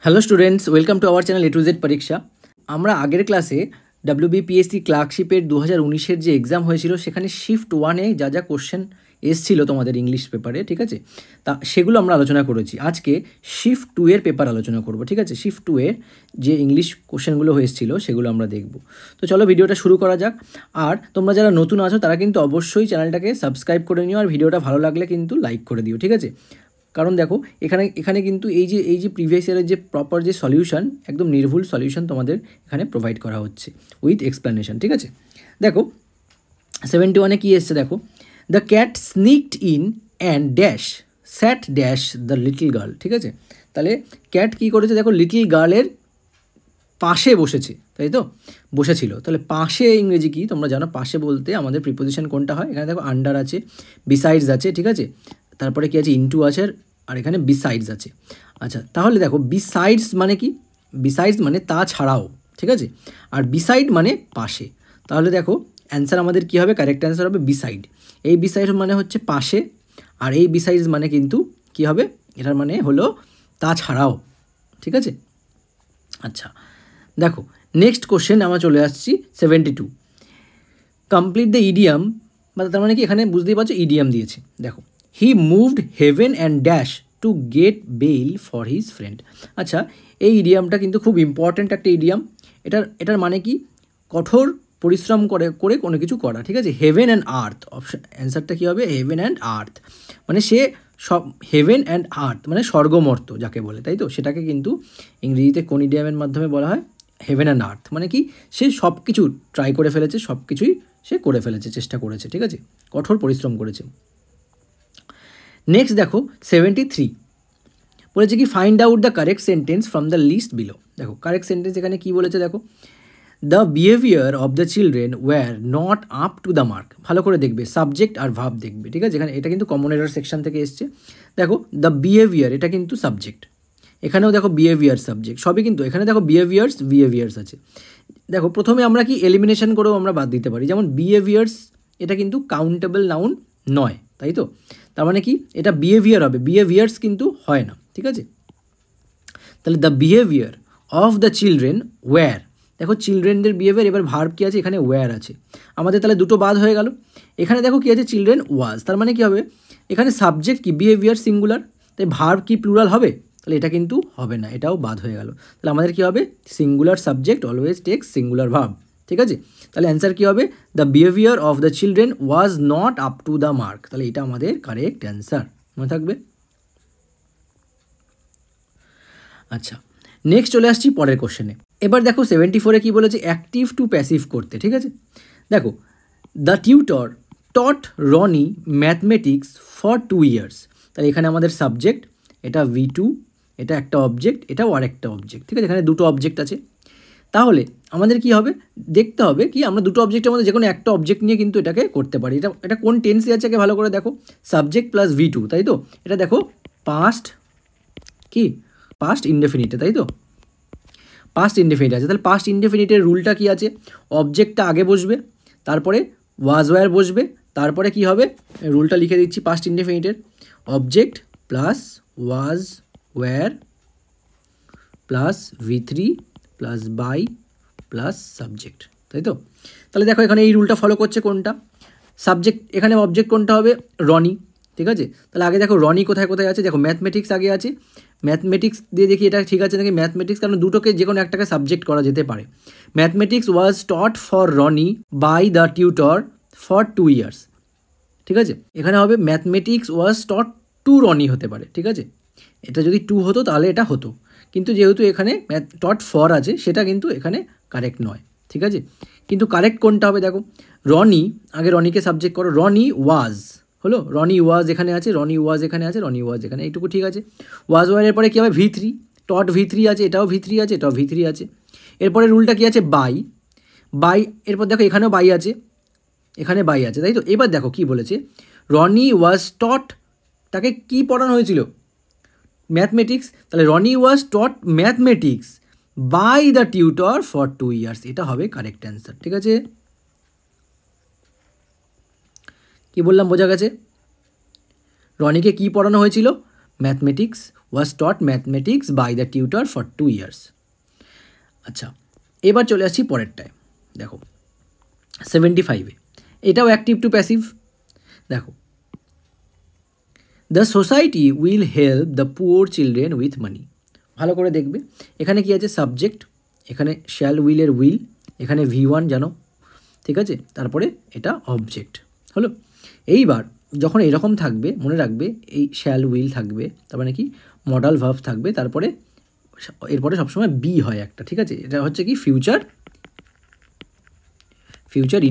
Hello students, welcome to our channel A to Z পরীক্ষা। আমরা আগের ক্লাসে WBPSC ক্লার্কশিপের 2019-এর যে এক্সাম হয়েছিল সেখানে শিফট 1-এ যা যা কোশ্চেন এসেছিলো তোমাদের ইংলিশ পেপারে, ঠিক আছে, তা সেগুলো আমরা আলোচনা করেছি। আজকে শিফট 2-এর পেপার আলোচনা করব, ঠিক আছে। শিফট 2-এর যে ইংলিশ কোশ্চেনগুলো হয়েছিল সেগুলো আমরা দেখব। তো চলো ভিডিওটা শুরু করা যাক। আর তোমরা যারা নতুন আছো তারা কিন্তু অবশ্যই চ্যানেলটাকে সাবস্ক্রাইব করে নিও, আর ভিডিওটা ভালো লাগলে কিন্তু লাইক করে দিও, ঠিক আছে। কারণ দেখো এখানে কিন্তু এই যে প্রিভিয়াস ইয়ারের যে প্রপার যে সলিউশন, একদম নির্ভুল সলিউশন তোমাদের এখানে প্রোভাইড করা হচ্ছে উইথ এক্সপ্লেনেশন, ঠিক আছে। দেখো 71-এ কী এসছে দেখো, the cat sneaked in and dash sat dash the little girl, ঠিক আছে। তাহলে ক্যাট কী করেছে দেখো, লিটল গার্লের পাশে বসেছে, তাই তো, বসেছিল। তাহলে পাশে ইংরেজি কি তোমরা জানো, পাশে বলতে আমাদের প্রিপোজিশন কোনটা হয়? এখানে দেখো আন্ডার আছে, বিসাইডস আছে, ঠিক আছে, তারপরে কি আছে, ইনটু আছে, আর এখানে বিসাইডস আছে। আচ্ছা, তাহলে দেখো বিসাইডস মানে কি? বিসাইডস মানে তাছাড়াও, ঠিক আছে, আর বিসাইড মানে পাশে। তাহলে দেখো অ্যান্সার আমাদের কি হবে? কারেক্ট অ্যান্সার হবে বিসাইড। এই বিসাইড মানে হচ্ছে পাশে, আর এই বিসাইডস মানে কিন্তু কি হবে? এটার মানে হলো তাছাড়াও, ঠিক আছে। আচ্ছা দেখো নেক্সট কোশ্চেন আমরা চলে আসছি 72। কমপ্লিট দ্য ইডিয়াম, তার মানে কি এখানে বুঝতেই পারছো ইডিয়াম দিয়েছে। দেখো he moved heaven and dash to get bail for his friend. আচ্ছা, এই ইডিয়ামটা কিন্তু খুব ইম্পর্ট্যান্ট একটা ইডিয়াম। এটার মানে কি? কঠোর পরিশ্রম করে কোনো কিছু করা, ঠিক আছে। হেভেন অ্যান্ড আর্থ, অপশন অ্যান্সারটা কী হবে? হেভেন অ্যান্ড আর্থ মানে সে সব, হেভেন অ্যান্ড আর্থ মানে স্বর্গমর্ত যাকে বলে, তাই তো, সেটাকে কিন্তু ইংরেজিতে কোন ইডিয়ামের মাধ্যমে বলা হয়? Heaven and earth. মানে কি সে সব কিছু ট্রাই করে ফেলেছে, সব কিছুই সে করে ফেলেছে, চেষ্টা করেছে, ঠিক আছে, কঠোর পরিশ্রম করেছে। নেক্সট দেখো 73 বলেছে কি, find out the correct sentence from the list below. দেখো কারেক্ট সেন্টেন্স এখানে কি বলেছে দেখো, the behaviour of the children were not up to the mark. ভালো করে দেখবে, সাবজেক্ট আর ভার্ব দেখবে, ঠিক আছে। এখানে এটা কিন্তু কমন এরর সেকশন থেকে এসছে। দেখো দ্য বিহেভিয়ার এটা কিন্তু সাবজেক্ট, এখানেও দেখো বিহেভিয়ার সাবজেক্ট, সবই কিন্তু এখানে দেখো বিহেভিয়ার্স আছে। দেখো প্রথমে আমরা কি এলিমিনেশন করেও আমরা বাদ দিতে পারি, যেমন বিহেভিয়ার্স এটা কিন্তু কাউন্টেবল নাউন নয়, তাই তো, তার মানে কি এটা বিহেভিয়ার হবে, বিহেভিয়ার্স কিন্তু হয় না, ঠিক আছে। তাহলে the behaviour of the children were, দেখো চিলড্রেনদের বিহেভিয়ার, এবার ভার্ব কী আছে? এখানে ওয়্যার আছে, আমাদের তাহলে দুটো বাদ হয়ে গেল। এখানে দেখো কী আছে? চিলড্রেন ওয়াজ, তার মানে কী হবে? এখানে সাবজেক্ট কি? বিহেভিয়ার সিঙ্গুলার, তাই ভার্ব কি প্লুরাল হবে? তাহলে এটা কিন্তু হবে না, এটাও বাদ হয়ে গেল। তাহলে আমাদের কী হবে? Singular subject always text singular verb, ঠিক আছে। তাহলে অ্যান্সার কী হবে? The behaviour of the children was not up to the mark. তাহলে এটা আমাদের কারেক্ট অ্যান্সার, মনে থাকবে। আচ্ছা নেক্সট চলে আসছি পরের কোশ্চেনে। এবার দেখো 74-এ কী বলেছে? অ্যাক্টিভ টু প্যাসিভ করতে, ঠিক আছে। দেখো the tutor taught Roni mathematics for 2 years। তাহলে এখানে আমাদের সাবজেক্ট, এটা V2, এটা একটা অবজেক্ট, এটাও আরেকটা অবজেক্ট, ঠিক আছে, এখানে দুটো অবজেক্ট আছে। তাহলে আমাদের কি হবে? দেখতে হবে কি আমরা দুটো অবজেক্টের মধ্যে যে কোনো একটা অবজেক্ট নিয়ে কিন্তু এটাকে করতে পারি। এটা কোন টেন্সে আছে ভালো করে দেখো, সাবজেক্ট প্লাস V2, তাই তো। এটা দেখো পাস্ট কি, পাস্ট ইনডেফিনিটে, তাই তো, পাস্ট ইনডেফিনিট আছে। তাহলে পাস্ট ইনডেফিনিটের রুলটা কি আছে? অবজেক্টটা আগে বসবে, তারপরে ওয়াজ ওয়্যার বসবে, তারপরে কি হবে? রুলটা লিখে দিচ্ছি পাস্ট ইনডেফিনিটের, object plus was were plus V3 plus by plus subject, তাই তো। তাহলে দেখো এখানে এই রুলটা ফলো করছে কোনটা? সাবজেক্ট, এখানে অবজেক্ট কোনটা হবে? রনি, ঠিক আছে। তাহলে আগে দেখো রনি কোথায় কোথায় আছে, দেখো ম্যাথমেটিক্স আগে আছে, ম্যাথমেটিক্স দিয়ে দেখি এটা ঠিক আছে নাকি। ম্যাথমেটিক্স, কারণ দুটোকে যে কোনো একটাকে সাবজেক্ট করা যেতে পারে। Mathematics was taught for Roni by the tutor for 2 years, ঠিক আছে। এখানে হবে mathematics was taught to Roni হতে পারে, ঠিক আছে। এটা যদি টু হতো তাহলে এটা হতো, কিন্তু যেহেতু এখানে টট ফর আছে সেটা কিন্তু এখানে কারেক্ট নয়, ঠিক আছে। কিন্তু কারেক্ট কোনটা হবে দেখো, রনি, আগে রনিকে সাবজেক্ট করো, রনি ওয়াজ হলো, রনি ওয়াজ এখানে আছে, রনি ওয়াজ এখানে আছে, রনি ওয়াজ এখানে, এইটুকু ঠিক আছে। ওয়াজ ওয়ারের পরে কী হবে? V3, টট V3 আছে, এটাও V3 আছে, এটাও V3 আছে। এরপরে রুলটা কী আছে? বাই, এরপর দেখো এখানেও বাই আছে, এখানে বাই আছে, তাই তো। এবার দেখো কি বলেছে, রনি ওয়াজ টট, তাকে কি পড়ানো হয়েছিল? ম্যাথমেটিক্স। তাহলে Rony was taught mathematics by the tutor for 2 years, এটা হবে কারেক্ট অ্যান্সার, ঠিক আছে। কি বললাম বোঝা গেছে? রনিকে কি পড়ানো হয়েছিল? Mathematics was taught mathematics by the tutor for 2 years। আচ্ছা, এবার চলে আসছি পরেরটায়। দেখো 75-এ, এটাও অ্যাক্টিভ টু প্যাসিভ। দেখো, the society will help the poor children with মানি। ভালো করে দেখবে, এখানে কি আছে? সাবজেক্ট, এখানে শ্যাল উইলের উইল, এখানে V1 জানো, ঠিক আছে, তারপরে এটা অবজেক্ট হলো। এইবার যখন এরকম থাকবে, মনে রাখবে এই শ্যাল উইল থাকবে, তার মানে কি মডাল ভার্ব থাকবে, তারপরে এরপরে সবসময় বি হয় একটা, ঠিক আছে। এটা হচ্ছে কি ফিউচার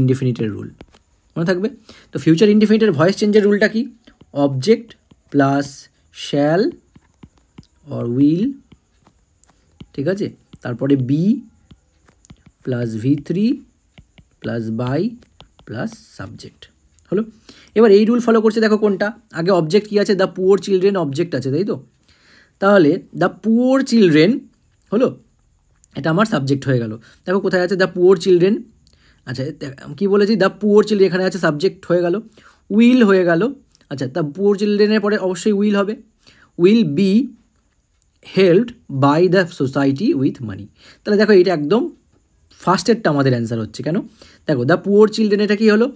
ইনডেফিনিটের রুল, মনে থাকবে। তো ফিউচার ইনডেফিনিটের ভয়েস চেঞ্জের রুলটা কি? Object plus shall or will, ঠিক আছে, তারপরে be plus V3 plus by plus subject হলো। এবার এই রুল ফলো করছে, দেখো কোনটা আগে? অবজেক্ট কী আছে? দ্য পুয়ার চিলড্রেন অবজেক্ট আছে, তাই তো? তাহলে দ্য পুয়ার চিলড্রেন হলো, এটা আমার সাবজেক্ট হয়ে গেল। দেখো কোথায় আছে? The poor children. আচ্ছা, কী বলেছি? দ্য পুয়ার চিলড্রেন, এখানে আছে সাবজেক্ট হয়ে গেল, উইল হয়ে গেল। আচ্ছা, দ্য পুয়ার চিলড্রেনের পরে অবশ্যই উইল হবে, will be helped by the society with money. তাহলে দেখো এটা একদম ফার্স্টেরটা আমাদের অ্যান্সার হচ্ছে। কেন? দেখো দ্য পুয়ার চিলড্রেন, এটা কী হলো?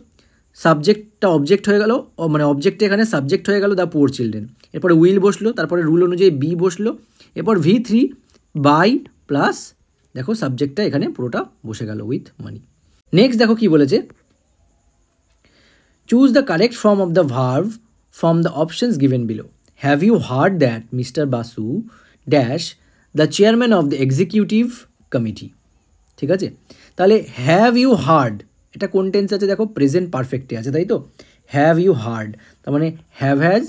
সাবজেক্টটা অবজেক্ট হয়ে গেল, মানে অবজেক্টে এখানে সাবজেক্ট হয়ে গেল দ্য পুয়ার চিলড্রেন, এরপরে উইল বসলো, তারপরে রুল অনুযায়ী বি বসলো, এরপর V3 বাই প্লাস দেখো সাবজেক্টটা এখানে পুরোটা বসে গেল উইথ মানি। নেক্সট দেখো কি বলেছে, choose the correct form of the verb from the options given below. Have you heard that mister Basu dash the chairman of the executive committee. ঠিক আছে, তাহলে হ্যাভ ইউ হার্ড, এটা কোন টেন্স আছে? দেখো প্রেজেন্ট পারফেক্টে আছে, তাই তো? হ্যাভ ইউ হার্ড, তার মানে have has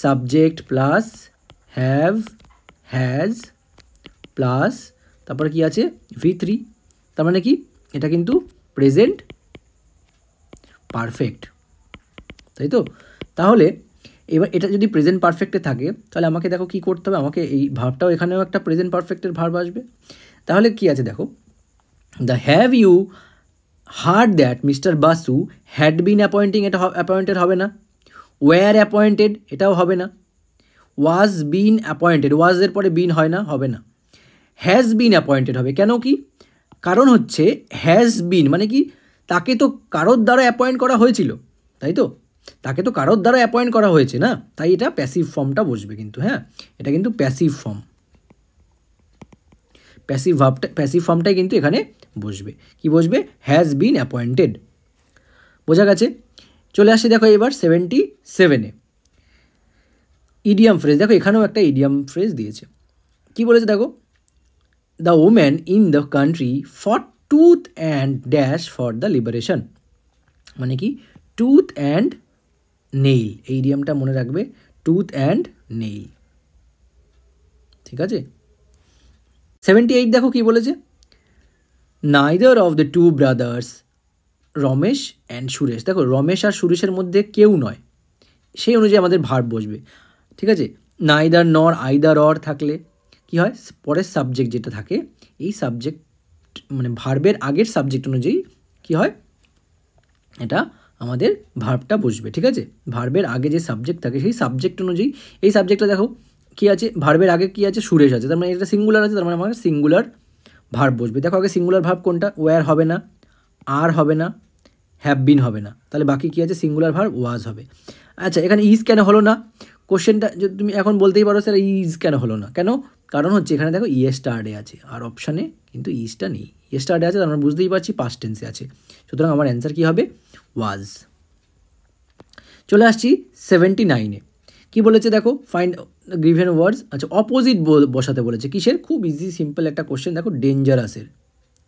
subject plus have has plus তারপরে কি আছে? V3, তার মানে কি এটা কিন্তু প্রেজেন্ট পারফেক্ট, তাই তো? তাহলে এবার এটা যদি প্রেজেন্ট পারফেক্টে থাকে, তাহলে আমাকে দেখো কি করতে হবে, আমাকে এই ভার্বটাও এখানেও একটা প্রেজেন্ট পারফেক্টের ভার্ব আসবে। তাহলে কি আছে দেখো, the have you heard that mister Basu had been appointing, এটা অ্যাপয়েন্টেড হবে না। ওয়্যার অ্যাপয়েন্টেড, এটাও হবে না। ওয়াজ বিন অ্যাপয়েন্টেড, ওয়াজের পরে বিন হয় না, হবে না। হ্যাজ বিন অ্যাপয়েন্টেড হবে, কেন কি? কারণ হচ্ছে হ্যাজ বিন মানে কি, তাকে তো কারোর দ্বারা অ্যাপয়েন্ট করা হয়েছিল, তাই তো? তাকে তো কারোর দ্বারা অ্যাপয়েন্ট করা হয়েছে না, তাই এটা প্যাসিভ ফর্মটা বসবে কিন্তু। হ্যাঁ, এটা কিন্তু প্যাসিভ ফর্ম, প্যাসিভ ফর্মটাই কিন্তু এখানে বসবে। কি বসবে? Has been appointed. বোঝা গেছে? চলে আসি দেখো এবার 77-এ, ইডিয়াম ফ্রেজ। দেখো এখানেও একটা ইডিয়াম ফ্রেজ দিয়েছে। কি বলেছে দেখো, the woman in the country for tooth and dash for the liberation, মানে কি টুথ অ্যান্ড নেইল, এই ইডিয়ামটা মনে রাখবে, টুথ অ্যান্ড নেইল। ঠিক আছে, 78 দেখো কি বলেছে, neither of the two brothers Ramesh and Suresh. দেখো রমেশ আর সুরেশের মধ্যে কেউ নয়, সেই অনুযায়ী আমাদের ভার্ব বসবে। ঠিক আছে, নাইদার নর আইদার অর থাকলে কি হয়, পরের সাবজেক্ট যেটা থাকে, এই সাবজেক্ট মানে ভার্বের আগের সাবজেক্ট অনুযায়ী কি হয়, এটা আমাদের ভার্বটা বসবে। ঠিক আছে, ভার্বের আগে যে সাবজেক্ট থাকে সেই সাবজেক্ট অনুযায়ী, এই সাবজেক্টটা দেখো কী আছে, ভার্বের আগে কী আছে, সুরেশ আছে, তার মানে এটা সিঙ্গুলার আছে, তার মানে আমার সিঙ্গুলার ভার্ব বসবে। দেখো আগে সিঙ্গুলার ভার্ব কোনটা? ওয়্যার হবে না, আর হবে না, হ্যাভ বিন হবে না, তাহলে বাকি কী আছে? সিঙ্গুলার ভার্ব ওয়াজ হবে। আচ্ছা, এখানে ইজ কেন হলো না? কোশ্চেনটা যদি তুমি এখন বলতেই পারো স্যার ইজ কেন হলো না, কেন? কারণ হচ্ছে এখানে দেখো ইয়েস্টারডে আছে, আর অপশানে কিন্তু ইজটা নেই। ইয়েস্টারডে আছে, তার মানে বুঝতেই পারছি পাস্ট টেন্সে আছে, সুতরাং আমার অ্যান্সার কী হবে? ওয়াজ। চলে আসছি 79-এ, কী বলেছে দেখো, ফাইন্ড গিভেন ওয়ার্ডস। আচ্ছা, অপোজিট বসাতে বলেছে, কিসের? খুব ইজি সিম্পল একটা কোশ্চেন দেখো, ডেঞ্জারাসের।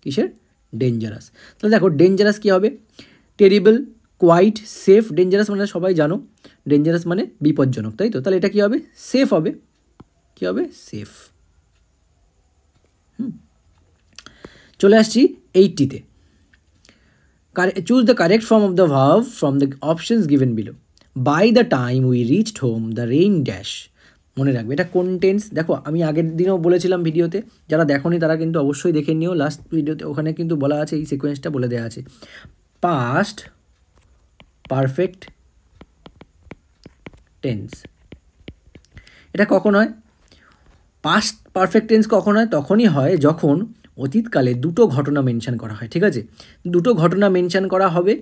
কিসের? ডেঞ্জারাস। তাহলে দেখো ডেঞ্জারাস কী হবে? Terrible, quite, safe. ডেঞ্জারাস মানে সবাই জানো, ডেঞ্জারাস মানে বিপজ্জনক, তাই তো? তাহলে এটা কী হবে? সেফ হবে। কী হবে? সেফ। চলে আসছি 80-তে, choose the correct form of the verb from the options given below. By the time we reached home the rain dash. মনে রাখবে এটা কোন টেন্স? দেখো আমি আগের দিনেও বলেছিলাম ভিডিওতে, যারা দেখোনি তারা কিন্তু অবশ্যই দেখে নিও, লাস্ট ভিডিওতে ওখানে কিন্তু বলা আছে, এই সিকোয়েন্সটা বলে দেওয়া আছে। পাস্ট পারফেক্ট টেন্স, এটা কখন হয়? পাস্ট পারফেক্ট টেন্স কখন হয়? তখনই হয় যখন অতীতকালে দুটো ঘটনা মেনশন করা হয়, ঠিক আছে? দুটো ঘটনা মেনশন করা হবে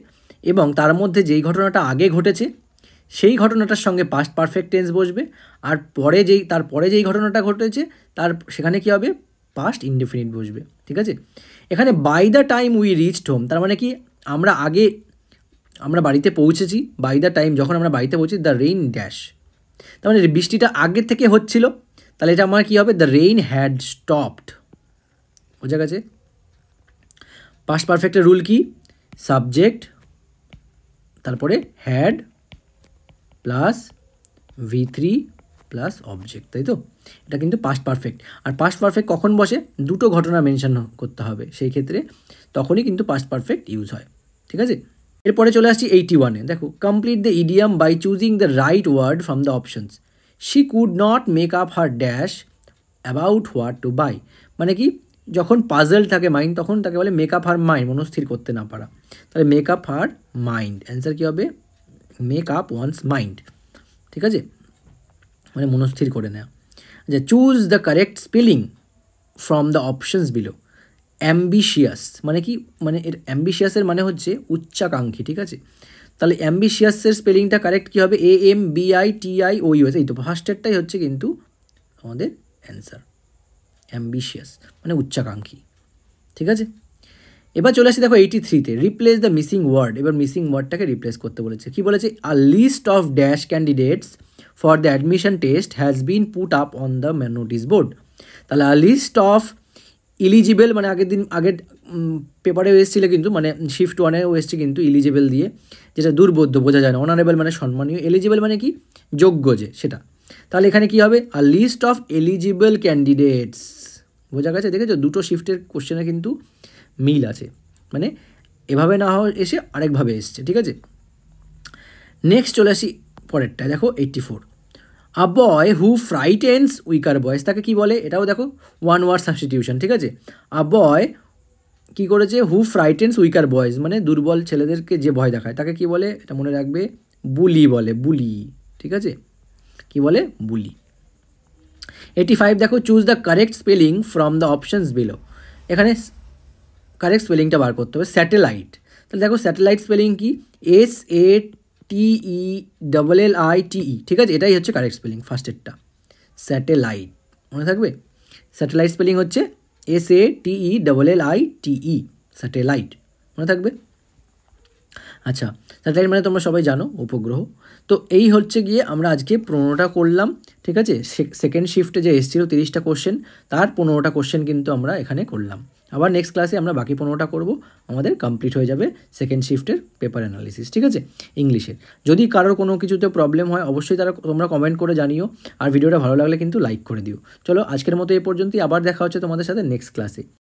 এবং তার মধ্যে যেই ঘটনাটা আগে ঘটেছে সেই ঘটনাটার সঙ্গে পাস্ট পারফেক্ট টেন্স বসবে, আর তারপরে যেই ঘটনাটা ঘটেছে সেখানে কী হবে? পাস্ট ইনডেফিনিট বসবে, ঠিক আছে? এখানে by the time we reached home, তার মানে কি আমরা বাড়িতে পৌঁছেছি। বাই দ্য টাইম যখন আমরা বাড়িতে পৌঁছি, দ্য রেইন ড্যাশ, তার মানে বৃষ্টিটা আগের থেকে হচ্ছিল, তাহলে এটা আমার কী হবে? The rain had stopped. বোঝা গেছে? পাস্ট পারফেক্টের রুল কি? সাবজেক্ট, তারপরে had plus V3 plus object, তাই তো? এটা কিন্তু পাস্ট পারফেক্ট। আর পাস্ট পারফেক্ট কখন বসে? দুটো ঘটনা মেনশন করতে হবে, সেই ক্ষেত্রে তখনই কিন্তু পাস্ট পারফেক্ট ইউজ হয়, ঠিক আছে? এরপরে চলে আসছি 81-এ। দেখো, complete the idiom by choosing the right word from the options. She could not make up her dash about what to buy. মানে কি, যখন পাজল থাকে মাইন্ড, তখন তাকে বলে মেক আপ হার মাইন্ড, মনস্থির করতে না পারা। তাহলে make up her mind, answer কী হবে? মেক আপ ওয়ান্স মাইন্ড, ঠিক আছে? মানে মনস্থির করে নেওয়া। যে choose the correct spelling from the options below. Ambitious মানে কি? মানে অ্যাম্বিশিয়াসের মানে হচ্ছে উচ্চাকাঙ্ক্ষী, ঠিক আছে? তাহলে অ্যাম্বিশিয়াসের স্পেলিংটা কারেক্ট কী হবে? AMBITIOUS। এই তো ফার্স্টেরটাই হচ্ছে কিন্তু আমাদের অ্যান্সার, অ্যাম্বিশিয়াস মানে উচ্চাকাঙ্ক্ষী, ঠিক আছে? এবার চলে আসি দেখো 83-তে, রিপ্লেস দ্য মিসিং ওয়ার্ড। এবার মিসিং ওয়ার্ডটাকে রিপ্লেস করতে বলেছে। কি বলেছে? A list of dash candidates for the admission test has been put up on the notice board. তাহলে আ লিস্ট অফ ইলিজিবল, মানে আগের পেপারেও এসেছিলো কিন্তু, মানে শিফট 1-এও এসছে কিন্তু ইলিজিবল দিয়ে, যেটা দুর্বোধ্য, বোঝা যায় না। অনারেবল মানে সম্মানীয়, এলিজিবল মানে কি? যোগ্য যে, সেটা। তাহলে এখানে কি হবে? A list of eligible candidates. বোঝা গেছে? দেখেছো, দুটো শিফটের কোশ্চেনে কিন্তু মিল আছে, মানে এভাবে না এসে আরেকভাবে এসছে, ঠিক আছে? নেক্সট চলে আসি পরেরটা, দেখো 84। আ বয় হু ফ্রাইটেন্স উইকার বয়েস, তাকে কি বলে? এটাও দেখো ওয়ান ওয়ার্ড সাবস্টিটিউশন, ঠিক আছে? আ বয় কী করেছে? হু ফ্রাইটেন্স উইকার বয়েজ, মানে দুর্বল ছেলেদেরকে যে ভয় দেখায়, তাকে কি বলে? এটা মনে রাখবে, বুলি বলে, বুলি, ঠিক আছে? কি বলে? বুলি। 85 দেখো, choose the correct spelling from the options below. এখানে কারেক্ট স্পেলিংটা বার করতে হবে। স্যাটেলাইট, তাহলে দেখো স্যাটেলাইট স্পেলিং কি? SATELLITE, ঠিক আছে? এটাই হচ্ছে কারেক্ট স্পেলিং, ফার্স্টেরটা, স্যাটেলাইট, মনে থাকবে? স্যাটেলাইট স্পেলিং হচ্ছে SATELLITE, স্যাটেলাইট, মনে থাকবে? আচ্ছা, স্যাটেলাইট মানে তোমরা সবাই জানো, উপগ্রহ। তো এই হচ্ছে গিয়ে আমরা আজকে 15টা করলাম, ঠিক আছে? সেকেন্ড শিফটে যে এসেছিল 30টা কোশ্চেন, তার 15টা কোশ্চেন কিন্তু আমরা এখানে করলাম। আবার নেক্সট ক্লাসে আমরা বাকি 15টা করব, আমাদের কমপ্লিট হয়ে যাবে সেকেন্ড শিফটের পেপার অ্যানালিসিস, ঠিক আছে? ইংলিশের। যদি কারোর কোনো কিছুতে প্রবলেম হয়, অবশ্যই তোমরা কমেন্ট করে জানিও, আর ভিডিওটা ভালো লাগলে কিন্তু লাইক করে দিও। চলো, আজকের মতো এই পর্যন্তই। আবার দেখা হচ্ছে তোমাদের সাথে নেক্সট ক্লাসে।